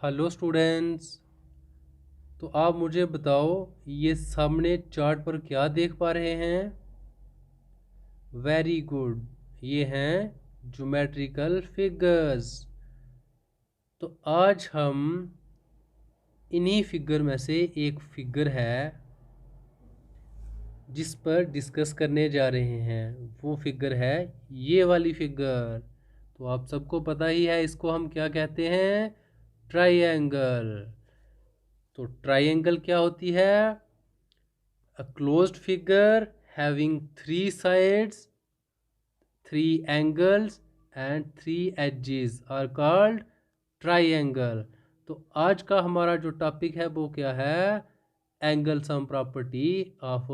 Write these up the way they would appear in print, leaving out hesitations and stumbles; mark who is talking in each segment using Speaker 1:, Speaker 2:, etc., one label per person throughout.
Speaker 1: Hello students. तो आप मुझे बताओ, ये सामने चार्ट पर क्या देख पा रहे हैं? वेरी गुड, ये हैं ज्योमेट्रिकल फिगर्स। तो आज हम इन्हीं फिगर में से एक फिगर है जिस पर डिस्कस करने जा रहे हैं। वो फिगर है ये वाली फिगर। तो आप सबको पता ही है इसको हम क्या कहते हैं? ट्राइएंगल। तो ट्राइएंगल क्या होती है? A closed figure having three sides, three angles and three edges are called triangle। तो आज का हमारा जो टॉपिक है वो क्या है? Angle sum property of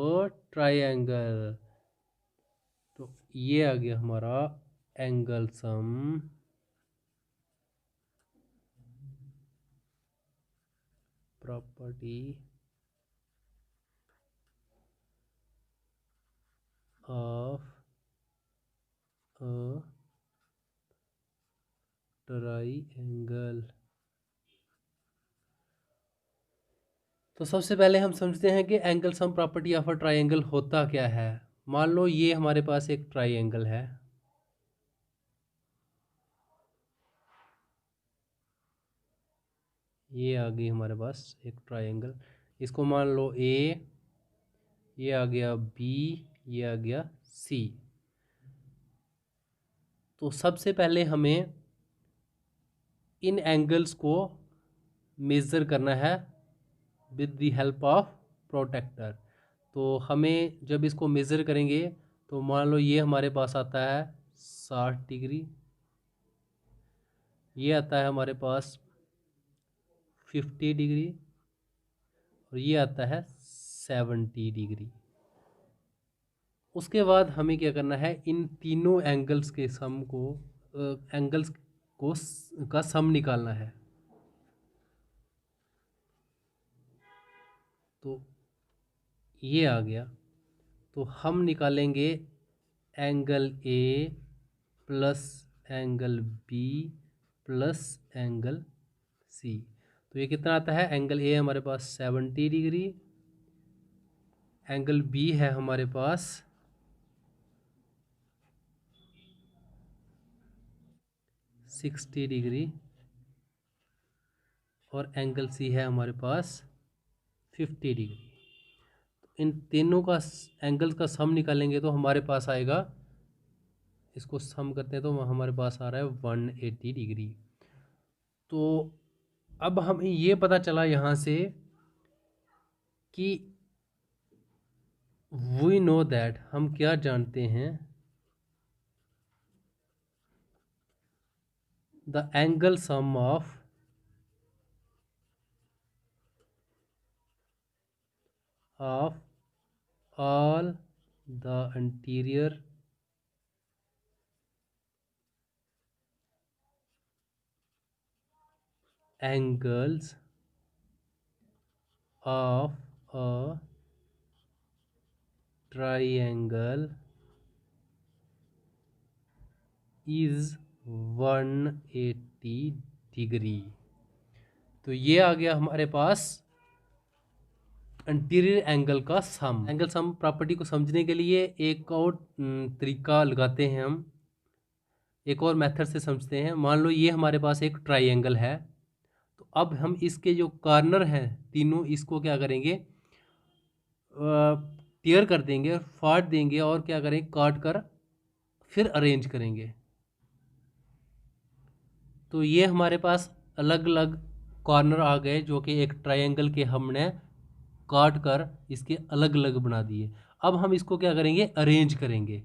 Speaker 1: triangle. तो ये आ गया हमारा angle sum property of a triangle. तो सबसे पहले हम समझते हैं कि angle sum property of a triangle होता क्या है। मान लो ये हमारे पास एक ट्राइंगल है। ये आ गई हमारे पास एक ट्राइंगल। इसको मान लो ए, ये आ गया बी, ये आ गया सी। तो सबसे पहले हमें इन एंगल्स को मेज़र करना है with the help of protractor. तो हमें जब इसको मेज़र करेंगे तो मान लो ये हमारे पास आता है 60 डिग्री, ये आता है हमारे पास 50 डिग्री और ये आता है 70 डिग्री। उसके बाद हमें क्या करना है, इन तीनों एंगल्स के सम को एंगल्स को का सम निकालना है। तो ये आ गया। तो हम निकालेंगे angle A plus angle B plus angle C. तो ये कितना आता है? एंगल ए हमारे पास 70 डिग्री, एंगल बी है हमारे पास 60 डिग्री और एंगल सी है हमारे पास 50 डिग्री। इन तीनों का एंगल का सम निकालेंगे तो हमारे पास आएगा, इसको सम करते हैं तो हमारे पास आ रहा है 180 डिग्री। तो अब हमें ये पता चला यहाँ से कि वी नो दैट, हम क्या जानते हैं, the angle sum of all the anterior angles of a triangle is 180 degree. तो ये आ गया हमारे पास अंटीरियर एंगल का सम। एंगल सम प्रॉपर्टी को समझने के लिए एक और तरीका लगाते हैं हम, एक और मेथड से समझते हैं। मान लो ये हमारे पास एक ट्राइंगल है। तो अब हम इसके जो कॉर्नर हैं तीनों, इसको क्या करेंगे, टीयर कर देंगे, फाड़ देंगे और क्या करेंगे, काट कर फिर अरेंज करेंगे। तो ये हमारे पास अलग अलग कॉर्नर आ गए जो कि एक ट्रायंगल के हमने काट कर इसके अलग अलग बना दिए। अब हम इसको क्या करेंगे, अरेंज करेंगे।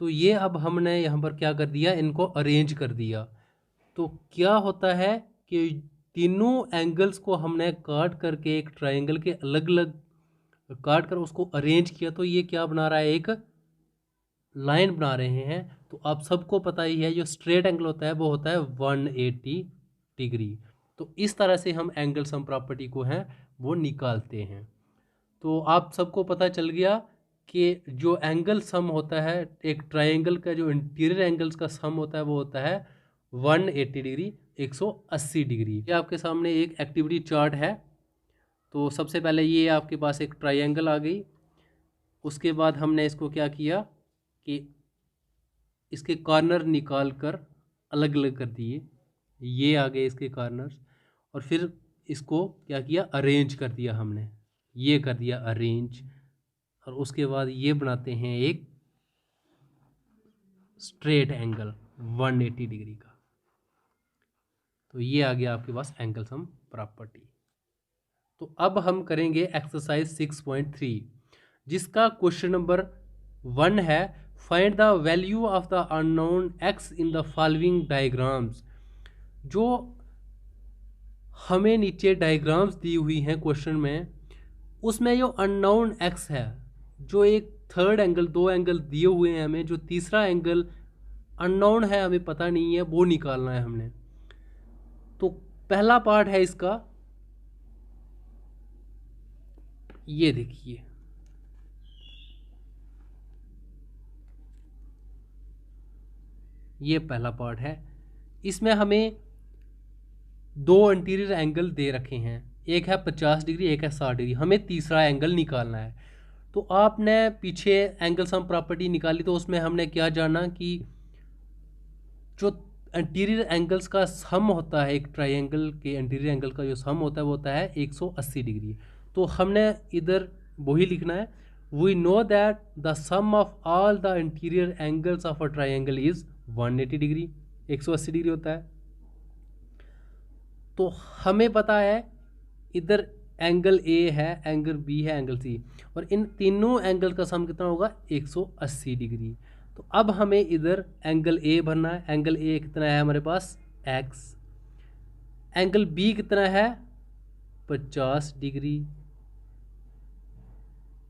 Speaker 1: तो ये अब हमने यहाँ पर क्या कर दिया, इनको अरेंज कर दिया। तो क्या होता है कि तीनों एंगल्स को हमने काट करके एक ट्रायंगल के अलग अलग काट कर उसको अरेंज किया, तो ये क्या बना रहा है, एक लाइन बना रहे हैं। तो आप सबको पता ही है जो स्ट्रेट एंगल होता है वो होता है 180 डिग्री। तो इस तरह से हम एंगल सम प्रॉपर्टी को हैं वो निकालते हैं। तो आप सबको पता चल गया कि जो एंगल सम होता है एक ट्रायंगल का, जो इंटीरियर एंगल्स का सम होता है वो होता है 180 डिग्री, 180 डिग्री। ये आपके सामने एक एक्टिविटी चार्ट है। तो सबसे पहले ये आपके पास एक ट्रायंगल आ गई। उसके बाद हमने इसको क्या किया कि इसके कॉर्नर निकाल कर अलग अलग कर दिए, ये आ गए इसके कॉर्नर्स। और फिर इसको क्या किया, अरेंज कर दिया हमने, ये कर दिया अरेंज। और उसके बाद ये बनाते हैं एक स्ट्रेट एंगल 180 डिग्री का। तो ये आ गया आपके पास एंगल सम प्रॉपर्टी। तो अब हम करेंगे एक्सरसाइज 6.3, जिसका क्वेश्चन नंबर 1 है, find the value of the unknown x in the following diagrams. जो हमें नीचे डायग्राम्स दी हुई हैं क्वेश्चन में, उसमें जो अननोन एक्स है, जो एक थर्ड एंगल, दो एंगल दिए हुए हैं हमें, जो तीसरा एंगल अननोन है, हमें पता नहीं है, वो निकालना है हमने। तो पहला पार्ट है इसका, ये देखिए, ये पहला पार्ट है। इसमें हमें दो इंटीरियर एंगल दे रखे हैं, एक है 50 डिग्री, एक है 60 डिग्री। हमें तीसरा एंगल निकालना है। तो आपने पीछे एंगल सम प्रॉपर्टी निकाली, तो उसमें हमने क्या जाना कि जो इंटीरियर एंगल्स का सम होता है, एक ट्रायंगल के इंटीरियर एंगल का जो सम होता है वो होता है 180 डिग्री। तो हमने इधर वही लिखना है, we know that the sum of all the interior angles of a triangle is 180 degree, 180 degree होता है। तो हमें पता है इधर एंगल ए है, एंगल बी है, एंगल सी, और इन तीनों एंगल का सम कितना होगा, 180 डिग्री। तो अब हमें इधर एंगल ए भरना है। एंगल ए कितना है हमारे पास, एक्स। एंगल बी कितना है, 50 डिग्री।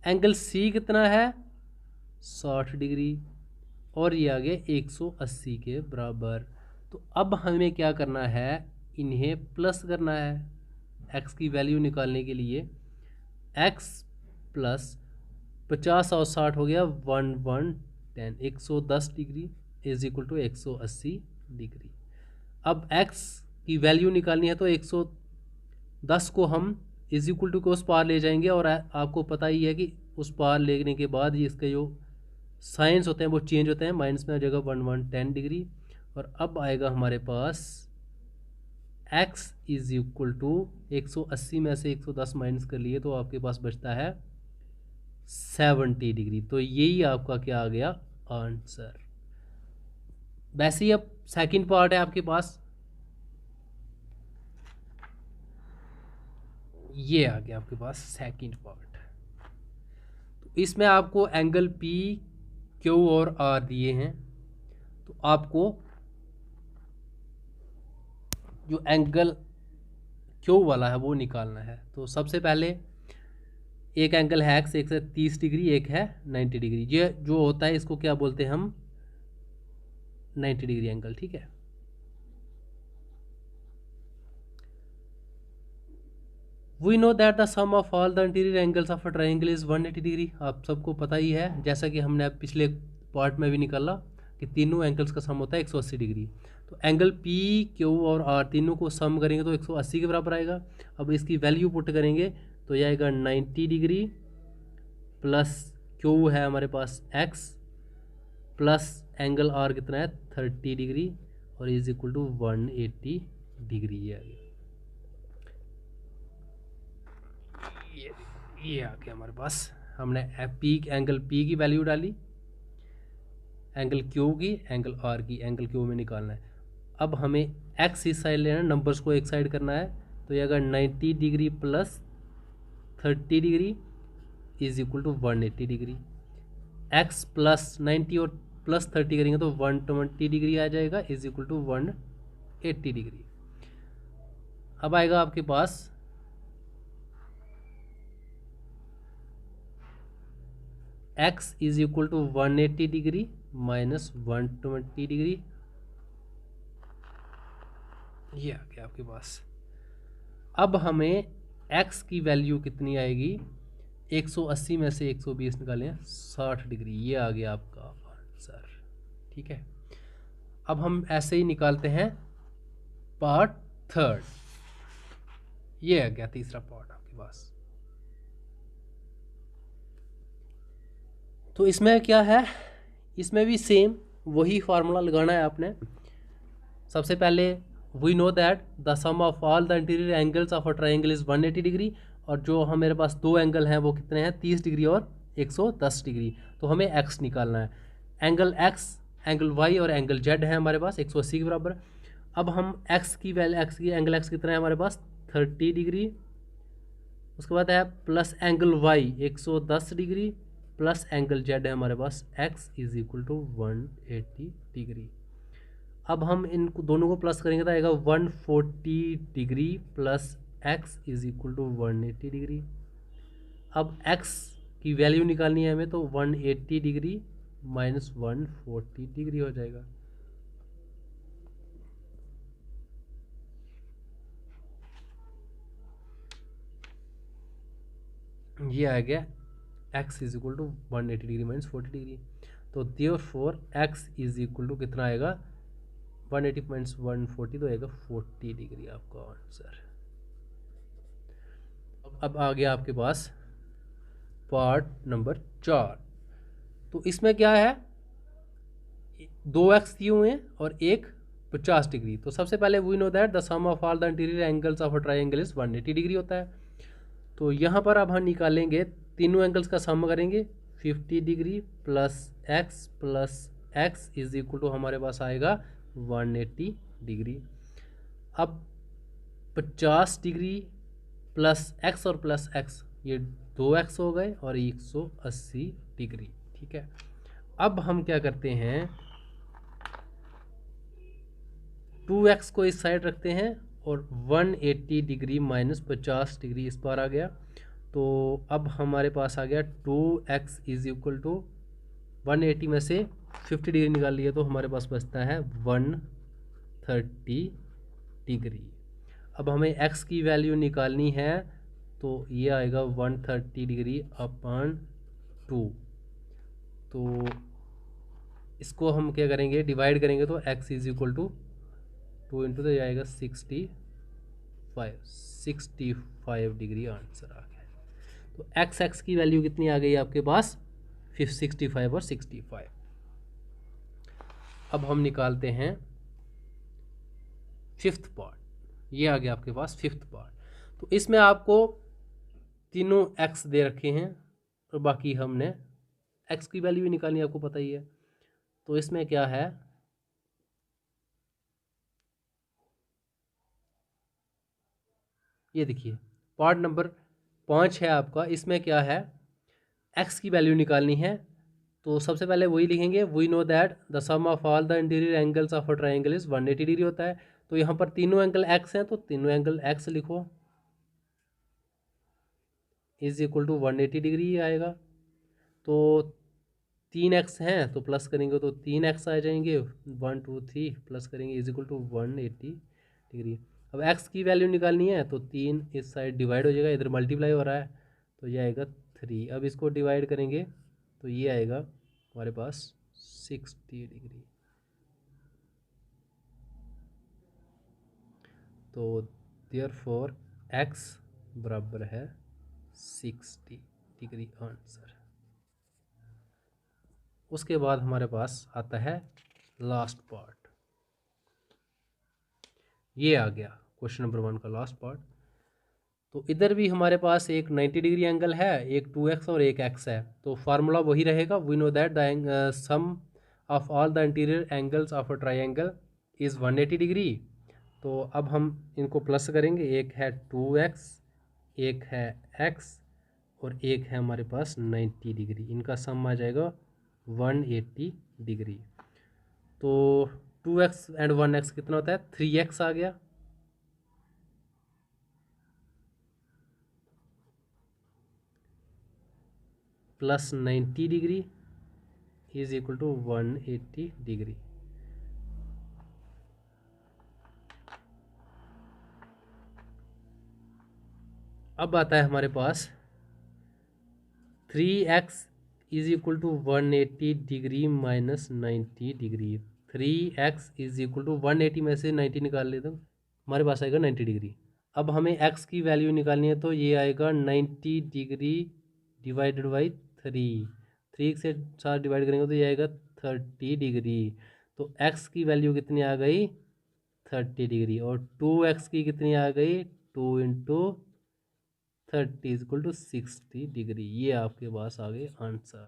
Speaker 1: एंगल सी कितना है, 60 डिग्री। और ये आ गया 180 के बराबर। तो अब हमें क्या करना है, इन्हें प्लस करना है एक्स की वैल्यू निकालने के लिए। एक्स प्लस 50 और 60 हो गया 110, 110 degree is equal to 180 degree. अब एक्स की वैल्यू निकालनी है, तो 110 को हम इज इक्वल टू को उस पार ले जाएंगे। और आपको पता ही है कि उस पार लेने के बाद ये इसके जो साइंस होते हैं वो चेंज होते हैं, माइनस में आ जाएगा 110 डिग्री। और अब आएगा हमारे पास x इज इक्वल टू 180 में से 110 माइनस कर लिए, तो आपके पास बचता है 70 डिग्री। तो यही आपका क्या आ गया, आंसर। वैसे ही अब सेकंड पार्ट है आपके पास, ये आ गया आपके पास सेकंड पार्ट। तो इसमें आपको एंगल P, Q और R दिए हैं। तो आपको जो एंगल Q वाला है वो निकालना है। तो सबसे पहले एक एंगल है एक्स, एक से 30 डिग्री, एक है 90 डिग्री। ये जो होता है इसको क्या बोलते हैं हम, 90 डिग्री एंगल, ठीक है। We know that the sum of all the interior angles of a triangle is 180 degree. आप सबको पता ही है, जैसा कि हमने पिछले पार्ट में भी निकाला कि तीनों एंगल्स का सम होता है 180 डिग्री। तो एंगल P, Q और R तीनों को सम करेंगे तो 180 के बराबर आएगा। अब इसकी वैल्यू पुट करेंगे तो यह आएगा 90 डिग्री प्लस Q है हमारे पास x प्लस एंगल R कितना है 30 डिग्री और इज इक्वल टू 180 डिग्री। ये आ गया हमारे पास। हमने एंगल P की वैल्यू डाली, एंगल Q की, एंगल R की, एंगल Q में निकालना है। अब हमें x इस साइड लेना है, नंबर्स को एक साइड करना है। तो ये अगर 90 degree plus 30 degree is equal to 180 degree. x plus 90 और प्लस 30 करेंगे तो 120 डिग्री आ जाएगा इज इक्वल टू 180 डिग्री। अब आएगा आपके पास x is equal to 180 degree minus 120 degree, ये आ गया आपके पास। अब हमें x की वैल्यू कितनी आएगी, 180 में से 120 निकालें 60 डिग्री, ये आ गया आपका आंसर, ठीक है। अब हम ऐसे ही निकालते हैं पार्ट थर्ड। ये आ गया तीसरा पार्ट आपके पास। तो इसमें क्या है, इसमें भी सेम वही फार्मूला लगाना है आपने। सबसे पहले we know that the sum of all the interior angles of a triangle is 180 degree, और जो हम मेरे पास दो एंगल हैं वो कितने हैं, 30 डिग्री और 110 डिग्री। तो हमें एक्स निकालना है। एंगल एक्स, एंगल वाई और एंगल जेड है हमारे पास 180 के बराबर। अब हम एक्स की वैल्यू, एक्स की एंगल एक्स कितना है हमारे पास 30 डिग्री, उसके बाद है plus angle Y 110 degree plus angle Z है हमारे पास X is equal to 180 degree. अब हम इन दोनों को प्लस करेंगे तो आएगा 140 degree plus x is equal to 180 degree. अब एक्स की वैल्यू निकालनी है हमें, तो 180 डिग्री माइनस 140 डिग्री हो जाएगा। ये आ गया x is equal to 180 degree minus 40 degree. तो therefore x is equal to कितना आएगा, 180 माइनस 140 तो आएगा 40 डिग्री आपका आंसर। अब आ गया आपके पास पार्ट नंबर 4। तो इसमें क्या है, 2x दिए हुए हैं और एक 50 डिग्री। तो सबसे पहले we know that the sum of all the interior angles of a triangle is 180 degree होता है। तो यहाँ पर अब हम निकालेंगे, तीनों एंगल्स का सम करेंगे, 50 degree plus x is equal to हमारे पास आएगा 180 डिग्री। अब 50 डिग्री प्लस एक्स और प्लस एक्स, ये 2x हो गए और 180 डिग्री। ठीक है, अब हम क्या करते हैं, 2x को इस साइड रखते हैं और 180 डिग्री माइनस 50 डिग्री इस बार आ गया। तो अब हमारे पास आ गया 2x इज इक्वल टू 180 में से 50 डिग्री निकाल लिया तो हमारे पास बचता है 130 डिग्री। अब हमें x की वैल्यू निकालनी है, तो ये आएगा 130 डिग्री अपॉन 2। तो इसको हम क्या करेंगे, डिवाइड करेंगे तो x is equal to 2 into, तो ये आएगा 65 डिग्री आंसर आ गया। तो x की वैल्यू कितनी आ गई आपके पास, 65 और 65। अब हम निकालते हैं फिफ्थ पार्ट। ये आ गया आपके पास फिफ्थ पार्ट। तो इसमें आपको तीनों x दे रखे हैं और बाकी हमने x की वैल्यू भी निकालनी है, आपको पता ही है। तो इसमें क्या है, ये देखिए पार्ट नंबर 5 है आपका। इसमें क्या है, x की वैल्यू निकालनी है। तो सबसे पहले वही लिखेंगे, we know that the sum of all the interior angles of a triangle is 180 degree होता है। तो यहाँ पर तीनों एंगल x हैं, तो तीनों एंगल x लिखो इज इक्वल टू 180 डिग्री आएगा। तो 3x हैं तो प्लस करेंगे तो 3x आ जाएंगे, 1 2 3 प्लस करेंगे इज इक्वल टू 180 डिग्री। अब x की वैल्यू निकालनी है, तो 3 इस साइड डिवाइड हो जाएगा, इधर मल्टीप्लाई हो रहा है तो ये आएगा 3। अब इसको डिवाइड करेंगे तो ये आएगा हमारे पास 60 डिग्री। तो देयरफॉर x बराबर है 60 डिग्री आंसर। उसके बाद हमारे पास आता है लास्ट पार्ट। ये आ गया क्वेश्चन नंबर 1 का लास्ट पार्ट। तो इधर भी हमारे पास एक 90 डिग्री एंगल है, एक 2x और एक x है। तो फार्मूला वही रहेगा, we know that the sum of all the interior angles of a triangle is 180 degree. तो अब हम इनको प्लस करेंगे, एक है 2x, एक है x और एक है हमारे पास 90 डिग्री। इनका सम आ जाएगा 180 डिग्री। तो 2x एंड 1x कितना होता है, 3x आ गया। Plus 90 degree is equal to 180 degree. अब आता है हमारे पास 3x is equal to 180 degree minus 90 degree. 3x is equal to 180 में से 90 निकाल लेते हो, हमारे पास आएगा 90 डिग्री। अब हमें x की वैल्यू निकालनी है, तो ये आएगा 90 डिग्री डिवाइडेड बाई 3 से 7 डिवाइड करेंगे तो ये आएगा 30 डिग्री। तो x की वैल्यू कितनी आ गई, 30 डिग्री, और 2x की कितनी आ गई, 2 into 30 is equal to 60 degree. ये आपके पास आ गए आंसर।